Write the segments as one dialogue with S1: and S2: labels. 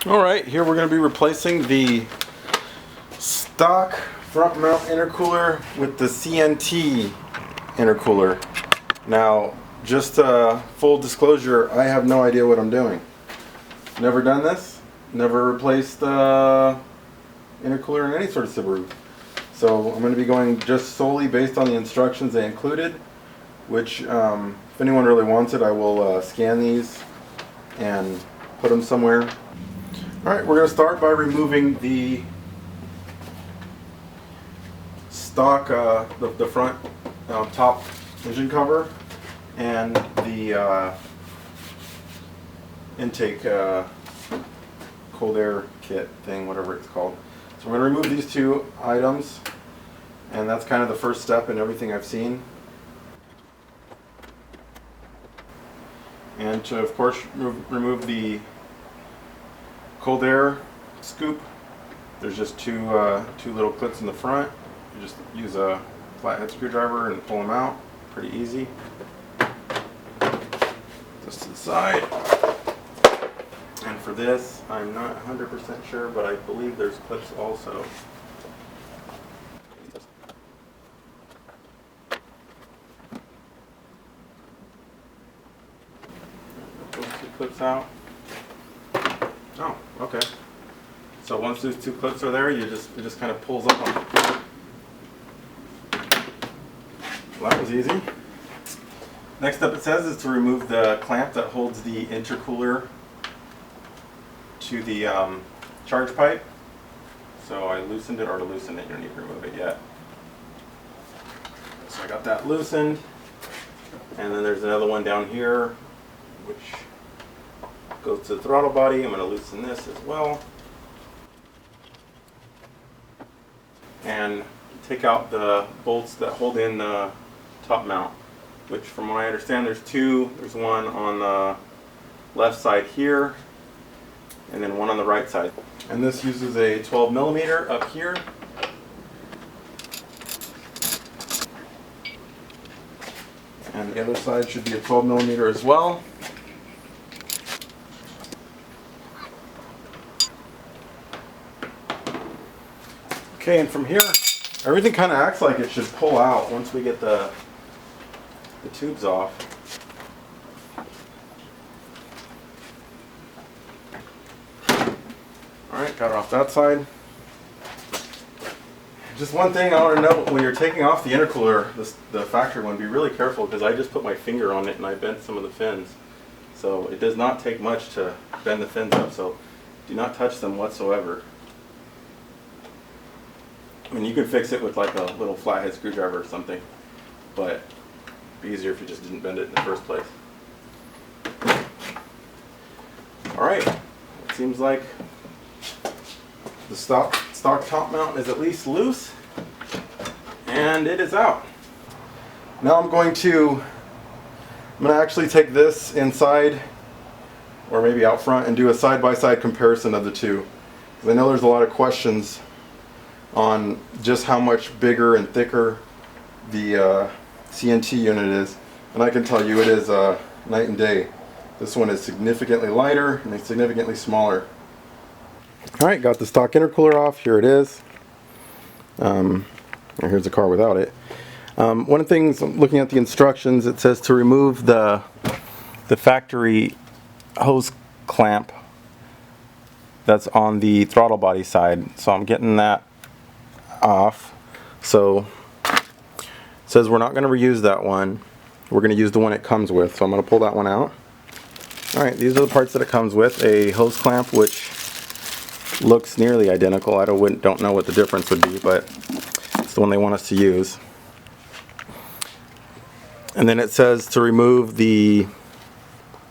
S1: Alright, here we're going to be replacing the stock front mount intercooler with the CNT intercooler. Now, just full disclosure, I have no idea what I'm doing. Never done this, never replaced intercooler in any sort of Subaru. So I'm going to be going just solely based on the instructions they included, which if anyone really wants it, I will scan these and put them somewhere. Alright, we're going to start by removing the stock, the front top engine cover and the intake cold air kit thing, whatever it's called. So we're going to remove these two items, and that's kind of the first step in everything I've seen. And to, of course, remove the cold air scoop. There's just two little clips in the front. You just use a flathead screwdriver and pull them out. Pretty easy. Just to the side. And for this, I'm not 100% sure, but I believe there's clips also. Those two clips out. Oh, okay. So once those two clips are there, it just kind of pulls up on it. Well, that was easy. Next step, it says, is to remove the clamp that holds the intercooler to the charge pipe. So I loosened it, or to loosen it, you don't need to remove it yet. So I got that loosened, and then there's another one down here, which goes to the throttle body. I'm going to loosen this as well. And take out the bolts that hold in the top mount, which from what I understand there's two. There's one on the left side here, and then one on the right side. And this uses a 12mm up here. And the other side should be a 12mm as well. Okay, and from here, everything kind of acts like it should pull out once we get the tubes off. Alright, got it off that side. Just one thing I want to note, when you're taking off the intercooler, the factory one, be really careful, because I just put my finger on it and I bent some of the fins. So it does not take much to bend the fins up, so do not touch them whatsoever. I mean, you could fix it with like a little flathead screwdriver or something, but it'd be easier if you just didn't bend it in the first place. Alright, it seems like the stock top mount is at least loose, and it is out. Now I'm going to actually take this inside, or maybe out front, and do a side-by-side comparison of the two, because I know there's a lot of questions on just how much bigger and thicker the CNT unit is, and I can tell you it is night and day. This one is significantly lighter and it's significantly smaller. Alright, got the stock intercooler off. Here it is. Here's the car without it. One of the things, looking at the instructions, it says to remove the factory hose clamp that's on the throttle body side. So I'm getting that off. So it says we're not going to reuse that one. We're going to use the one it comes with. So I'm going to pull that one out. Alright, these are the parts that it comes with. A hose clamp, which looks nearly identical. I don't know what the difference would be, but it's the one they want us to use. And then it says to remove the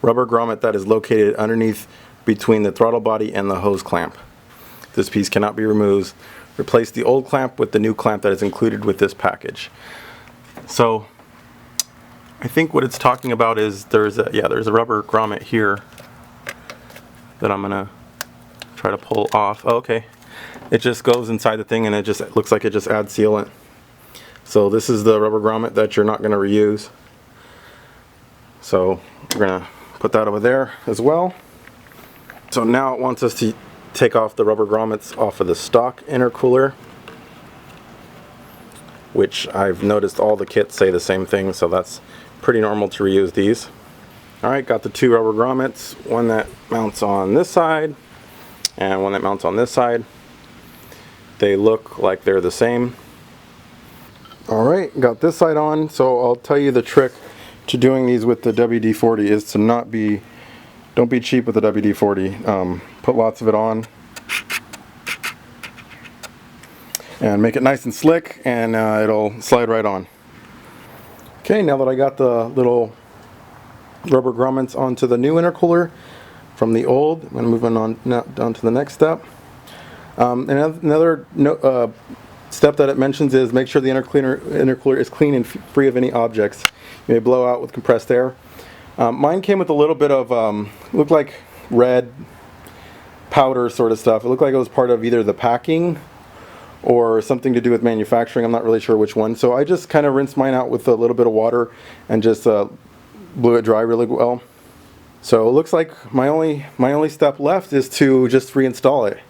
S1: rubber grommet that is located underneath between the throttle body and the hose clamp. This piece cannot be removed. Replace the old clamp with the new clamp that is included with this package. So I think what it's talking about is there's a rubber grommet here that I'm gonna try to pull off. Oh, okay, it just goes inside the thing, and it just looks like it just adds sealant. So this is the rubber grommet that you're not going to reuse. So we're going to put that over there as well. So now it wants us to take off the rubber grommets off of the stock intercooler, which I've noticed all the kits say the same thing, so that's pretty normal to reuse these. Alright, got the two rubber grommets, one that mounts on this side and one that mounts on this side. They look like they're the same. Alright, got this side on, so I'll tell you the trick to doing these with the WD-40 is to don't be cheap with the WD-40. Put lots of it on and make it nice and slick, and it'll slide right on. Okay, now that I got the little rubber grommets onto the new intercooler from the old, I'm going to move on now down to the next step. Another step that it mentions is make sure the intercooler is clean and free of any objects. You may blow out with compressed air. Mine came with a little bit of looked like red powder sort of stuff. It looked like it was part of either the packing or something to do with manufacturing. I'm not really sure which one. So I just kind of rinsed mine out with a little bit of water and just blew it dry really well. So it looks like my only step left is to just reinstall it.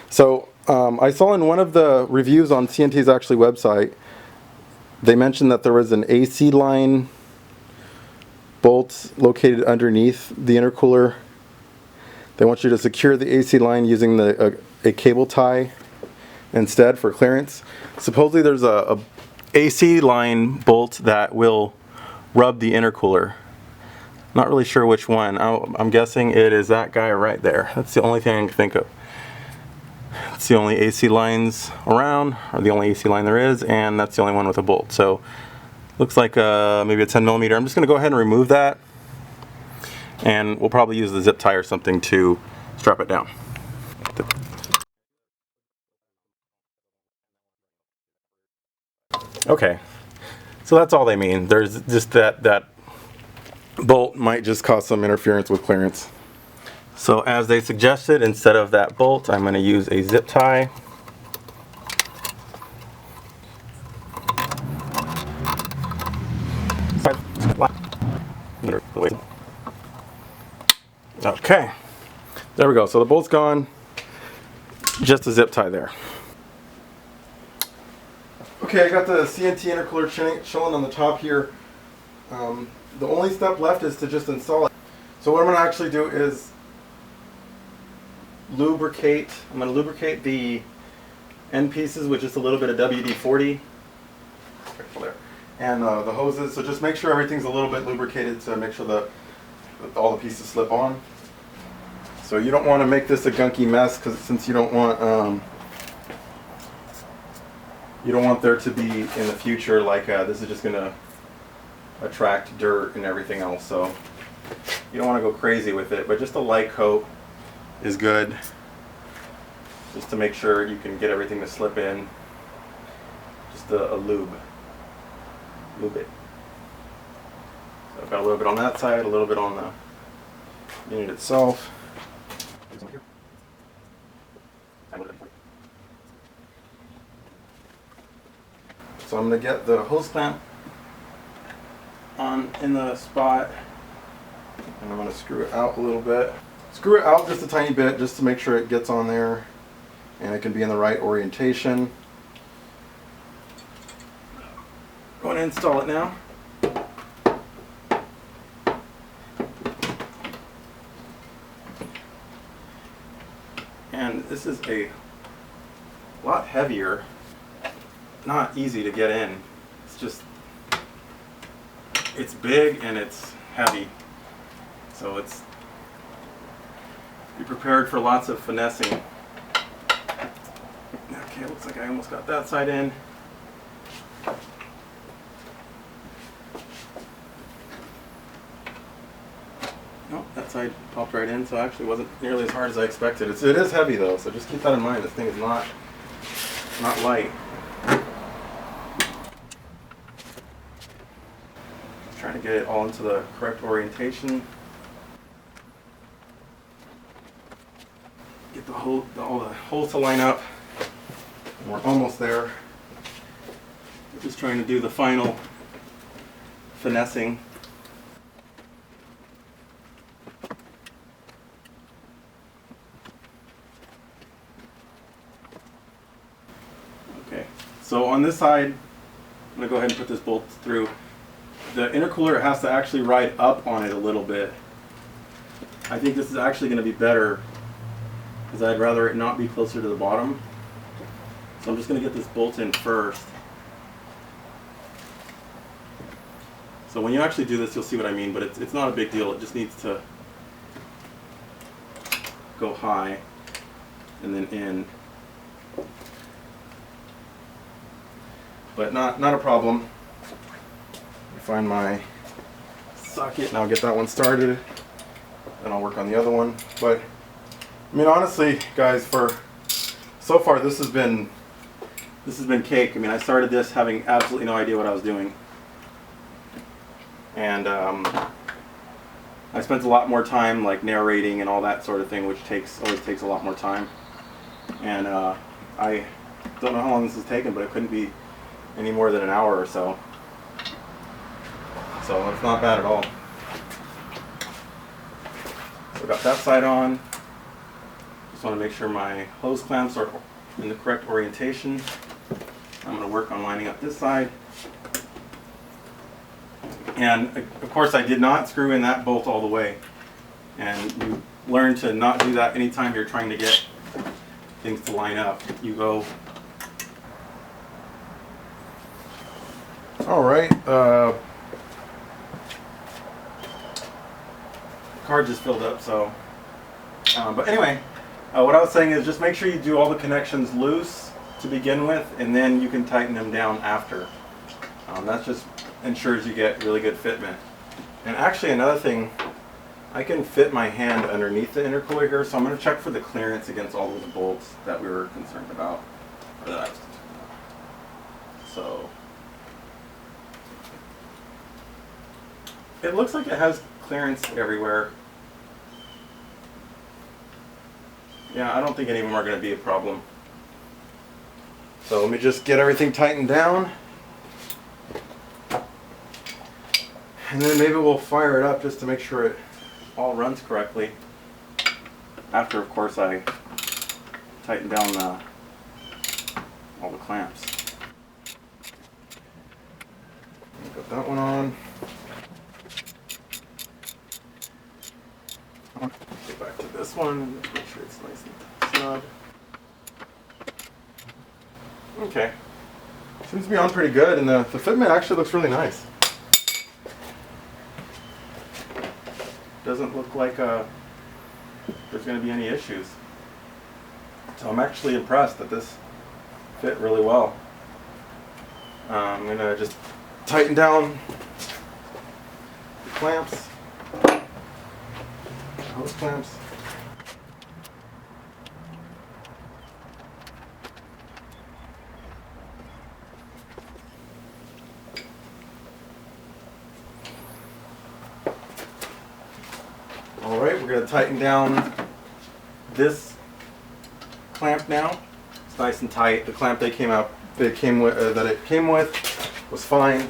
S1: So I saw in one of the reviews on CNT's actually website, they mentioned that there was an AC line bolt located underneath the intercooler. They want you to secure the AC line using a cable tie instead for clearance. Supposedly there's a AC line bolt that will rub the intercooler. Not really sure which one. I'm guessing it is that guy right there. That's the only thing I can think of. It's the only AC lines around, or the only AC line there is, and that's the only one with a bolt. So looks like maybe a 10 millimeter. I'm just going to go ahead and remove that, and we'll probably use the zip tie or something to strap it down. Okay, so that's all they mean. There's just that bolt might just cause some interference with clearance. So as they suggested, instead of that bolt, I'm going to use a zip tie. Okay, there we go. So the bolt's gone, just a zip tie there. Okay, I got the CNT intercooler chilling on the top here. The only step left is to just install it. So what I'm going to actually do is lubricate. I'm going to lubricate the end pieces with just a little bit of WD-40 and the hoses. So just make sure everything's a little bit lubricated to make sure that all the pieces slip on. So you don't want to make this a gunky mess, because since you don't want there to be in the future like this is just going to attract dirt and everything else. So you don't want to go crazy with it, but just a light coat is good, just to make sure you can get everything to slip in. Just a lube it. So I've got a little bit on that side, a little bit on the unit itself. So I'm going to get the hose clamp on in the spot, and I'm going to screw it out a little bit. Screw it out just a tiny bit, just to make sure it gets on there and it can be in the right orientation. Going to install it now. And this is a lot heavier, not easy to get in. It's big and it's heavy, so be prepared for lots of finessing. Okay, looks like I almost got that side in. Nope, that side popped right in, so it actually wasn't nearly as hard as I expected. It is heavy though, so just keep that in mind. This thing is not light. Just trying to get it all into the correct orientation. Get all the holes to line up. And we're almost there. We're just trying to do the final finessing. So on this side, I'm going to go ahead and put this bolt through. The intercooler has to actually ride up on it a little bit. I think this is actually going to be better because I'd rather it not be closer to the bottom. So I'm just going to get this bolt in first. So when you actually do this, you'll see what I mean, but it's not a big deal. It just needs to go high and then in. But not a problem. Find my socket and I'll get that one started. Then I'll work on the other one. But I mean, honestly, guys, so far this has been cake. I mean, I started this having absolutely no idea what I was doing, and I spent a lot more time like narrating and all that sort of thing, which always takes a lot more time. And I don't know how long this has taken, but it couldn't be any more than an hour or so. So it's not bad at all. So I got that side on. Just want to make sure my hose clamps are in the correct orientation. I'm going to work on lining up this side. And of course I did not screw in that bolt all the way. And you learn to not do that anytime you're trying to get things to line up. You go. All right. Card just filled up, so. But anyway, what I was saying is just make sure you do all the connections loose to begin with, and then you can tighten them down after. That just ensures you get really good fitment. And actually, another thing, I can fit my hand underneath the intercooler here, so I'm going to check for the clearance against all those bolts that we were concerned about. Or that I was concerned about. So. It looks like it has clearance everywhere. Yeah, I don't think any of them are going to be a problem. So let me just get everything tightened down. And then maybe we'll fire it up just to make sure it all runs correctly. After, of course, I tighten down all the clamps. Got that one on. Get back to this one, make sure it's nice and snug. Okay. Seems to be on pretty good, and the fitment actually looks really nice. Doesn't look like there's going to be any issues. So I'm actually impressed that this fit really well. I'm going to just tighten down the clamps. Hose clamps. All right, we're going to tighten down this clamp now. It's nice and tight. The clamp that it came with was fine.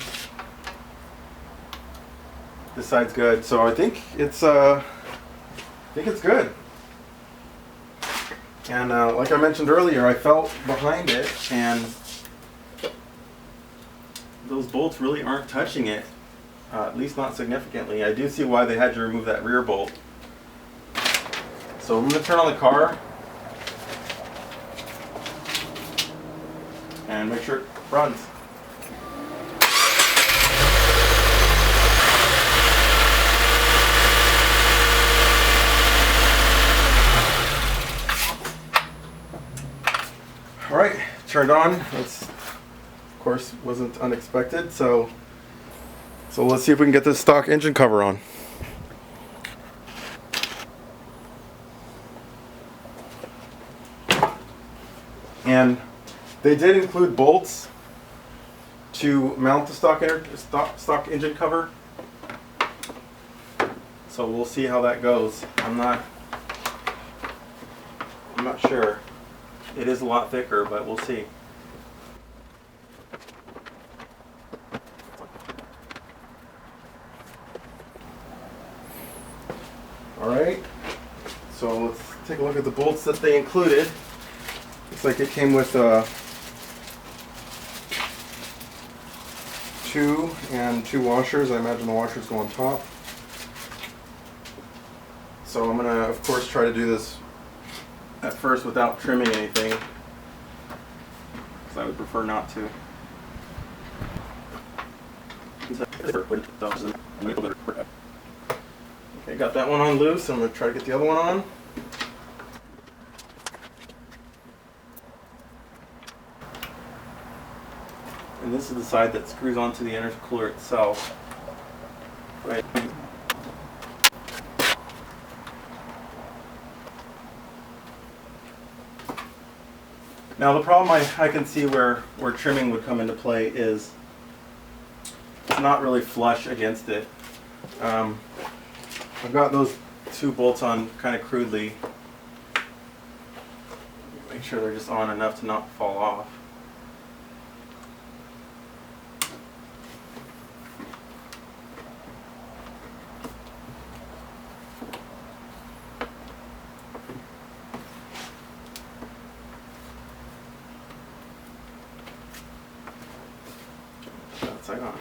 S1: This side's good, so I think it's good. And like I mentioned earlier, I felt behind it, and those bolts really aren't touching it, at least not significantly. I do see why they had to remove that rear bolt. So I'm going to turn on the car and make sure it runs. All right, turned on. That's, of course, wasn't unexpected. So let's see if we can get this stock engine cover on. And they did include bolts to mount the stock engine cover. So we'll see how that goes. I'm not sure. It is a lot thicker, but we'll see. All right, so let's take a look at the bolts that they included. Looks like it came with 2 and 2 washers. I imagine the washers go on top. So I'm gonna, of course, try to do this at first without trimming anything, because I would prefer not to. Okay, got that one on loose. I'm gonna try to get the other one on. And this is the side that screws onto the intercooler itself. Right. Now the problem I can see where trimming would come into play is it's not really flush against it. I've got those 2 bolts on kind of crudely. Make sure they're just on enough to not fall off.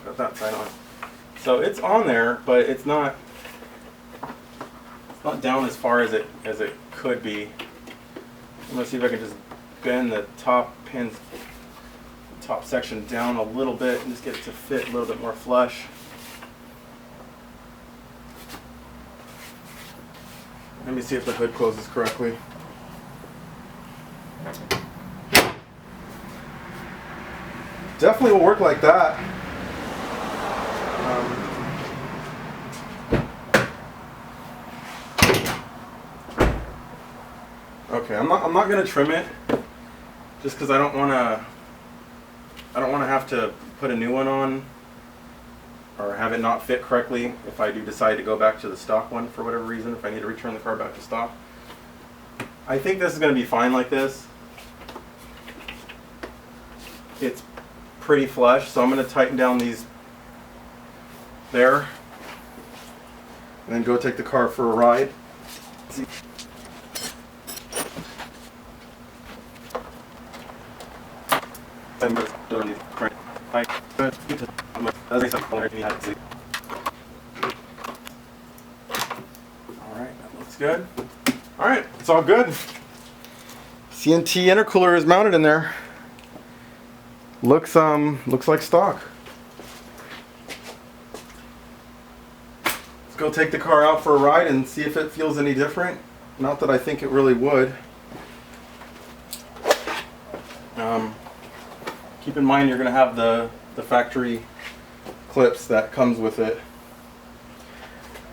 S1: Got that side on. So it's on there, but it's not down as far as it could be. I'm gonna see if I can just bend the top pins, top section down a little bit and just get it to fit a little bit more flush. Let me see if the hood closes correctly. Definitely will work like that. Okay, I'm not gonna trim it, just because I don't wanna have to put a new one on or have it not fit correctly if I do decide to go back to the stock one for whatever reason, if I need to return the car back to stock. I think this is gonna be fine like this. It's pretty flush, so I'm gonna tighten down these there and then go take the car for a ride. Alright, that looks good. Alright, it's all good. CNT intercooler is mounted in there. Looks like stock. Let's go take the car out for a ride and see if it feels any different. Not that I think it really would. Keep in mind you're going to have the factory clips that comes with it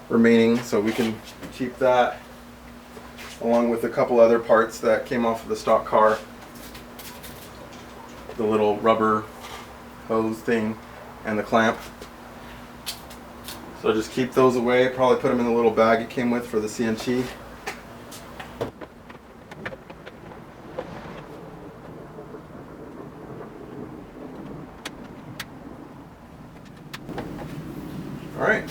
S1: remaining, so we can keep that along with a couple other parts that came off of the stock car. The little rubber hose thing and the clamp. So just keep those away, probably put them in the little bag it came with for the CNT. All right.